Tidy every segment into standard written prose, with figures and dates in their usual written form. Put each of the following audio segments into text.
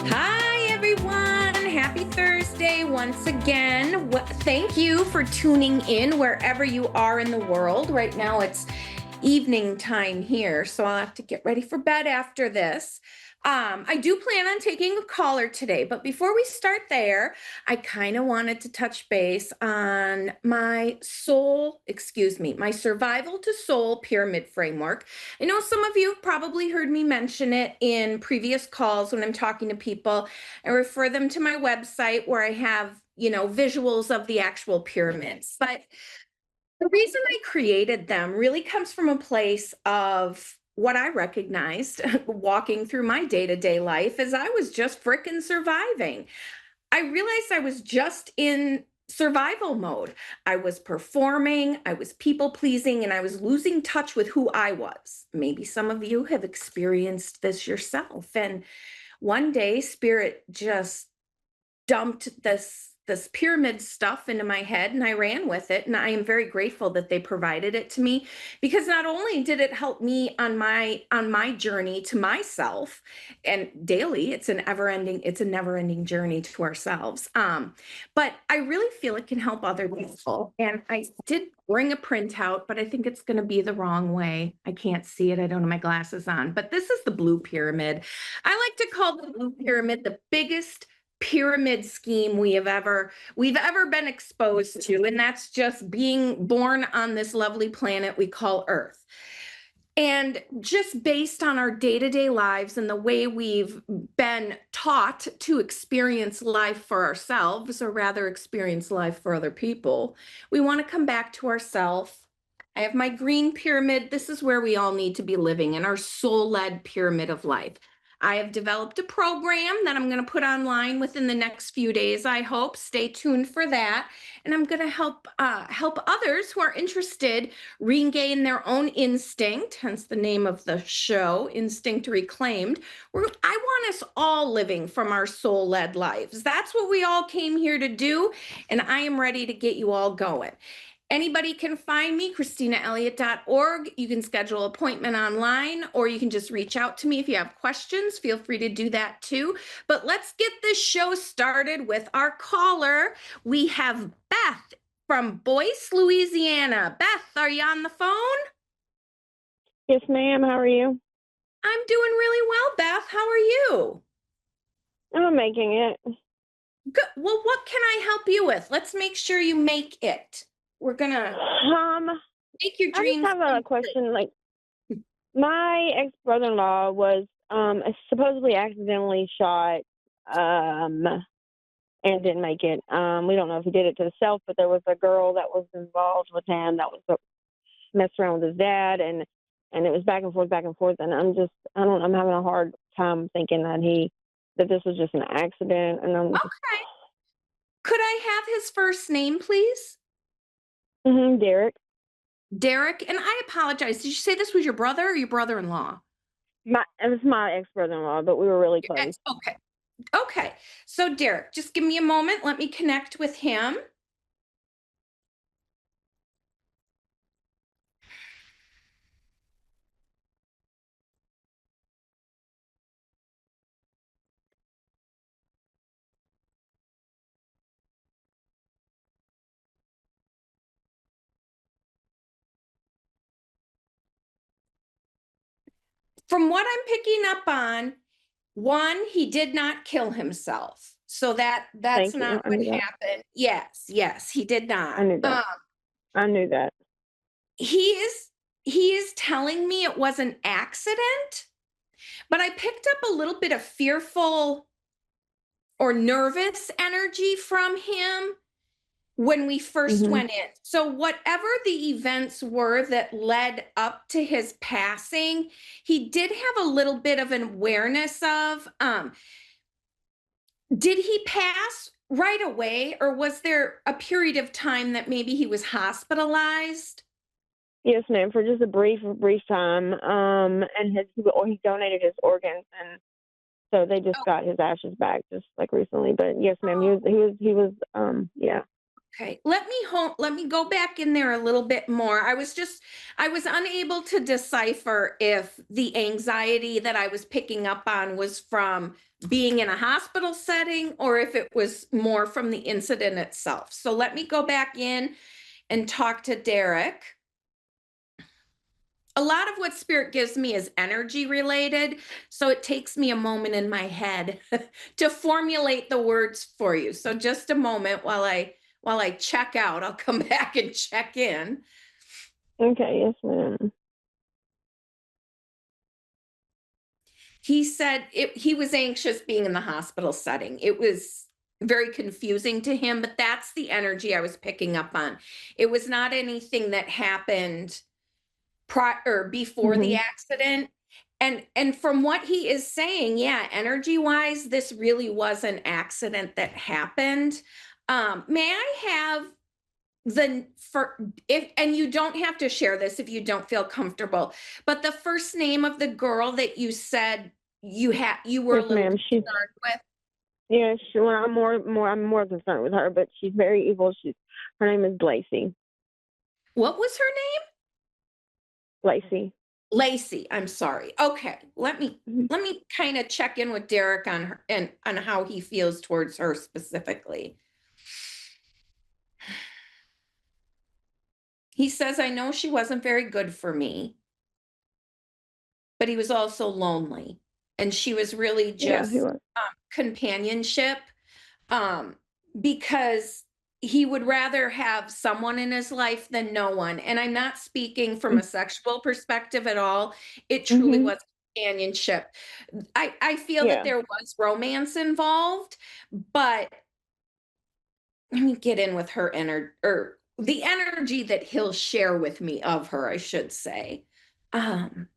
Hi, everyone. Happy Thursday once again. Thank you for tuning in wherever you are in the world. Right now it's evening time here, so I'll have to get ready for bed after this. I do plan on taking a caller today, but before we start there, I kind of wanted to touch base on my my survival to soul pyramid framework. I know some of you have probably heard me mention it in previous calls when I'm talking to people. I refer them to my website where I have, visuals of the actual pyramids. But the reason I created them really comes from a place of what I recognized walking through my day-to-day life as I was just frickin' surviving. I realized I was just in survival mode. I was performing, I was people pleasing, and I was losing touch with who I was. Maybe some of you have experienced this yourself. And one day, Spirit just dumped this pyramid stuff into my head and I ran with it, and I am very grateful that they provided it to me, because not only did it help me on my journey to myself, and daily it's a never ending journey to ourselves, but I really feel it can help other people. And I did bring a printout, but I think it's going to be the wrong way. I can't see it, I don't have my glasses on, but this is the blue pyramid. I like to call the blue pyramid the biggest pyramid scheme we've ever been exposed to, and that's just being born on this lovely planet we call Earth. And just based on our day-to-day lives and the way we've been taught to experience life for ourselves, or rather experience life for other people, we want to come back to ourselves. I have my green pyramid. This is where we all need to be living, in our soul-led pyramid of life. I have developed a program that I'm going to put online within the next few days, I hope. Stay tuned for that. And I'm going to help others who are interested regain their own instinct, hence the name of the show, Instinct Reclaimed. I want us all living from our soul-led lives. That's what we all came here to do, and I am ready to get you all going. Anybody can find me, ChristinaElliott.org. You can schedule an appointment online, or you can just reach out to me if you have questions. Feel free to do that too. But let's get this show started with our caller. We have Beth from Boyce, Louisiana. Beth, are you on the phone? Yes, ma'am. How are you? I'm doing really well, Beth. How are you? I'm making it. Good. Well, what can I help you with? Let's make sure you make it. We're gonna make your dreams. I just have a question. Like, my ex-brother-in-law was supposedly accidentally shot and didn't make it. We don't know if he did it to himself, but there was a girl that was involved with him that was messed around with his dad, and it was back and forth. And I'm having a hard time thinking that this was just an accident. And Okay. Could I have his first name, please? Derek. Derek, and I apologize. Did you say this was your brother or your brother-in-law? It was my ex-brother-in-law, but we were really close. Okay. So Derek, just give me a moment. Let me connect with him. From what I'm picking up on, one, he did not kill himself. So that's not what happened. Yes, he did not. I knew that. I knew that. He is telling me it was an accident, but I picked up a little bit of fearful or nervous energy from him when we first went in. So whatever the events were that led up to his passing, he did have a little bit of an awareness of. Did he pass right away, or was there a period of time that maybe he was hospitalized? Yes, ma'am, for just a brief time. And he donated his organs, and so they just got his ashes back just like recently. But yes, ma'am, he was yeah. Okay, let me go back in there a little bit more. I was unable to decipher if the anxiety that I was picking up on was from being in a hospital setting or if it was more from the incident itself. So let me go back in and talk to Derek. A lot of what spirit gives me is energy related, so it takes me a moment in my head to formulate the words for you. So just a moment while I check out, I'll come back and check in. Okay, yes, ma'am. He said he was anxious being in the hospital setting. It was very confusing to him, but that's the energy I was picking up on. It was not anything that happened prior or before the Mhm. accident. And from what he is saying, yeah, energy wise, this really was an accident that happened. May I have the for if and you don't have to share this if you don't feel comfortable, but the first name of the girl that you said you were a Yes, little ma'am. She's concerned with? yeah. Well, I'm more concerned with her, but she's very evil. Her name is Lacey. What was her name? Lacey. Lacey. I'm sorry. Okay, Mhm. let me kind of check in with Derek on her and on how he feels towards her specifically. He says, I know she wasn't very good for me, but he was also lonely. And she was really Yeah, he just was. companionship, um, because he would rather have someone in his life than no one. And I'm not speaking from a sexual perspective at all. It truly Mm-hmm. was companionship. I feel that Yeah. there was romance involved, but let me get in with her or the energy that he'll share with me of her, I should say. Um,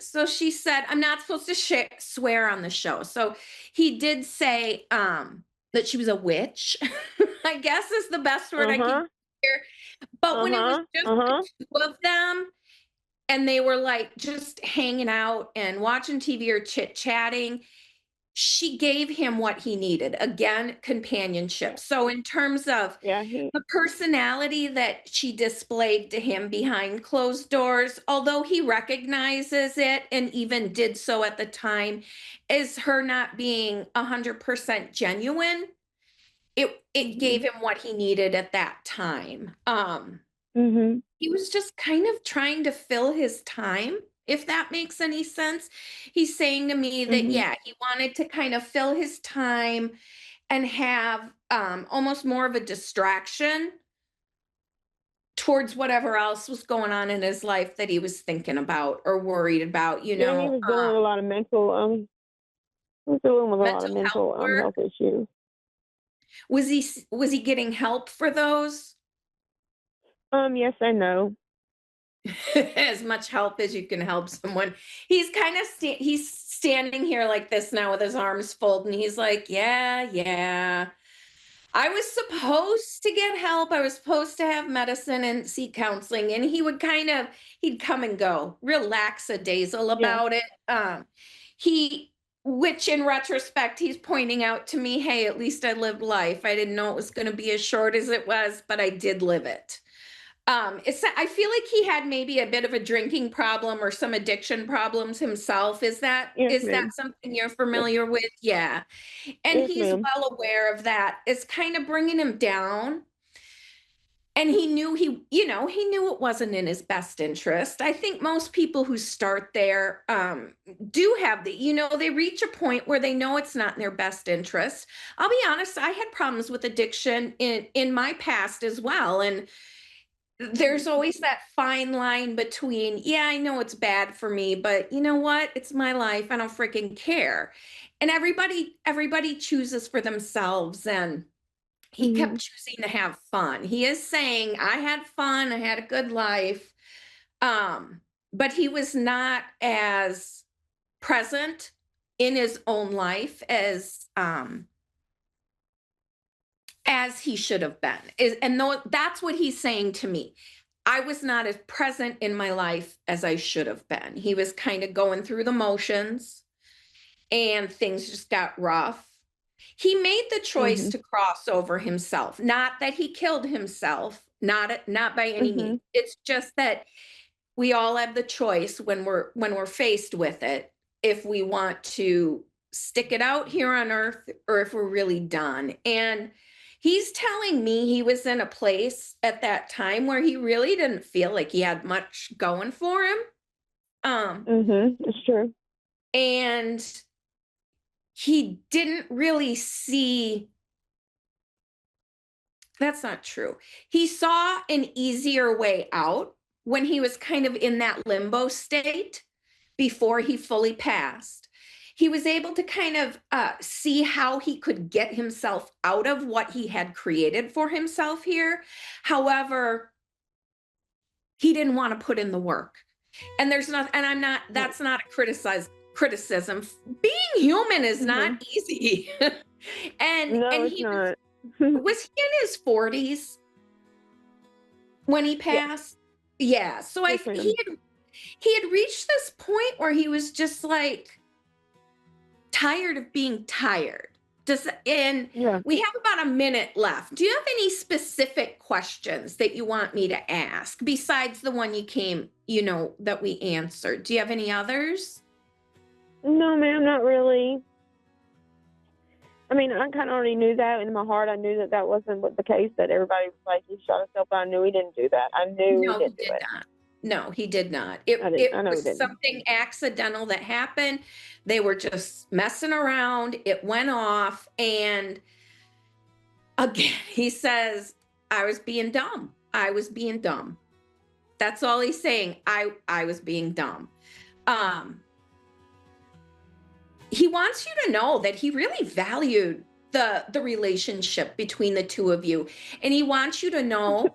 so she said, I'm not supposed to swear on the show. So he did say that she was a witch, I guess is the best word Uh I can huh. hear. But Uh when it was huh. just Uh the huh. two of them and they were like just hanging out and watching TV or chit chatting, she gave him what he needed. Again, Yeah. companionship. So in terms of Yeah. He. the personality that she displayed to him behind closed doors, although he recognizes it and even did so at the time, is her not being 100% genuine. It gave Mhm. him what he needed at that time. Mhm. He was just kind of trying to fill his time, if that makes any sense. He's saying to me that, Mhm. yeah, he wanted to kind of fill his time and have almost more of a distraction towards whatever else was going on in his life that he was thinking about or worried about, Yeah, he was dealing with a lot of mental. He was dealing with a lot of mental health mental work. health issues. Was he getting help for those? Yes and no. As much help as you can help someone. He's kind of he's standing here like this now with his arms folded, and he's like, "Yeah, yeah. I was supposed to get help. I was supposed to have medicine and seek counseling." And he would he'd come and go, real lackadaisical Yeah. about it. He, which in retrospect, he's pointing out to me, hey, at least I lived life. I didn't know it was going to be as short as it was, but I did live it. I feel like he had maybe a bit of a drinking problem or some addiction problems himself. Yes, Is that ma'am. something you're Yes. familiar with? Yeah. And Yes, he's ma'am. well aware of that. It's kind of bringing him down. And he knew he knew it wasn't in his best interest. I think most people who start there do have they reach a point where they know it's not in their best interest. I'll be honest, I had problems with addiction in my past as well. And there's always that fine line between, yeah, I know it's bad for me, but you know what? It's my life. I don't freaking care. And everybody chooses for themselves. And he kept Mhm. choosing to have fun. He is saying, I had fun, I had a good life. Um, but he was not as present in his own life as he should have been. That's what he's saying to me. I was not as present in my life as I should have been. He was kind of going through the motions and things just got rough. He made the choice Mhm. to cross over himself, not that he killed himself, not by any means. Mhm. It's just that we all have the choice when we're faced with it, if we want to stick it out here on earth or if we're really done. And he's telling me he was in a place at that time where he really didn't feel like he had much going for him. Mhm. It's true. And he didn't really see. That's not true. He saw an easier way out when he was kind of in that limbo state before he fully passed. He was able to kind of see how he could get himself out of what he had created for himself here. However, he didn't want to put in the work. And there's not, and I'm not, Right. that's not a criticism. Being human is Mhm. not easy. No, and it's he not. was he in his 40s when he Yes. passed? Yeah. So Yes, ma'am. he had reached this point where he was just like tired of being tired. And Yeah. we have about a minute left. Do you have any specific questions that you want me to ask besides the one you came, that we answered? Do you have any others? No, ma'am, not really. I mean, I kind of already knew that in my heart. I knew that that wasn't what the case. That everybody was like, he shot himself, but I knew he didn't do that. I knew he No, he didn't do did it. not. No, he did not. I didn't. I It know he was didn't. something accidental that happened. They were just messing around. It went off. And again, he says, I was being dumb. I was being dumb. That's all he's saying. I was being dumb. Um, he wants you to know that he really valued the relationship between the two of you, and he wants you to know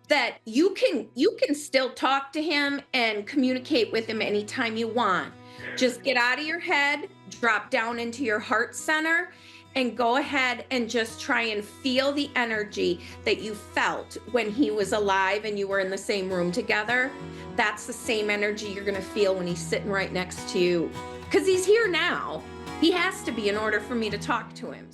that you can still talk to him and communicate with him anytime you want. Just get out of your head, drop down into your heart center, and go ahead and just try and feel the energy that you felt when he was alive and you were in the same room together. That's the same energy you're going to feel when he's sitting right next to you, because he's here now. He has to be in order for me to talk to him.